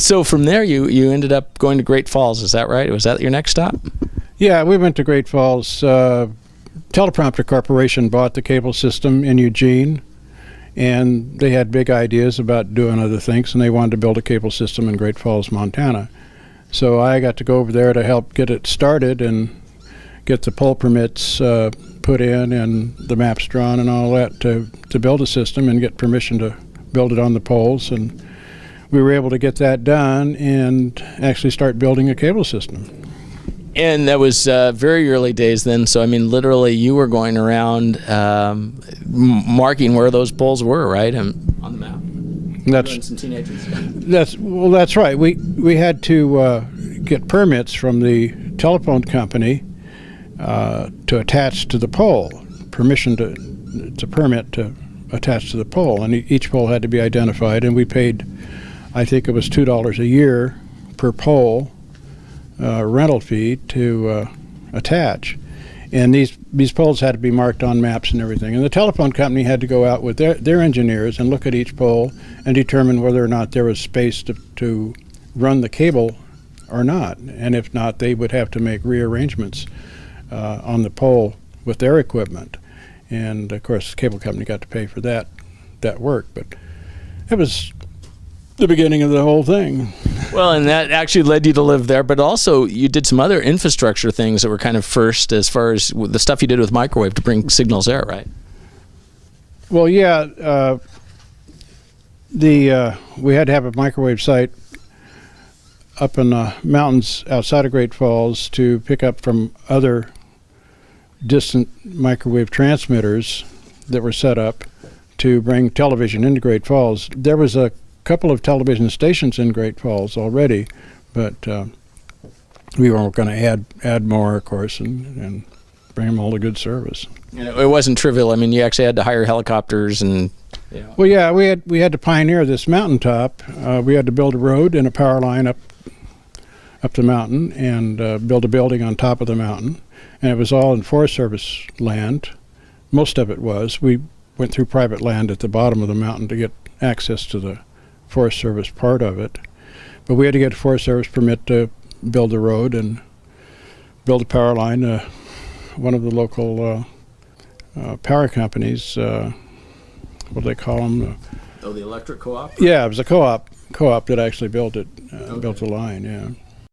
So from there, you ended up going to Great Falls. Is that right? Was that your next stop? Yeah, we went to Great Falls. Teleprompter Corporation bought the cable system in Eugene, and they had big ideas about doing other things, and they wanted to build a cable system in Great Falls, Montana. So I got to go over there to help get it started and get the pole permits put in and the maps drawn and all that to build a system and get permission to build it on the poles. And we were able to get that done and actually start building a cable system. And that was very early days then. So, I mean, literally you were going around marking where those poles were, right? On the map. That's some teenagers. That's right. We had to get permits from the telephone company to attach to the pole, permission to permit to attach to the pole, and each pole had to be identified, and we paid, I think it was $2 a year per pole rental fee to attach. And these poles had to be marked on maps and everything. And the telephone company had to go out with their engineers and look at each pole and determine whether or not there was space to run the cable or not. And if not, they would have to make rearrangements on the pole with their equipment. And of course, the cable company got to pay for that work. But it was the beginning of the whole thing. Well, and that actually led you to live there, but also you did some other infrastructure things that were kind of first as far as the stuff you did with microwave to bring signals there, right? Well, yeah. We had to have a microwave site up in the mountains outside of Great Falls to pick up from other distant microwave transmitters that were set up to bring television into Great Falls. There was a couple of television stations in Great Falls already, but we weren't going to add more, of course, and bring them all to good service. It wasn't trivial. I mean, you actually had to hire helicopters and. Yeah. Well, yeah, we had to pioneer this mountaintop. We had to build a road and a power line up the mountain and build a building on top of the mountain, and it was all in Forest Service land. Most of it was. We went through private land at the bottom of the mountain to get access to the Forest Service part of it, but we had to get a Forest Service permit to build the road and build a power line. One of the local power companies, what do they call them? The electric co-op? Yeah, it was a co-op that actually built it, built the line, yeah.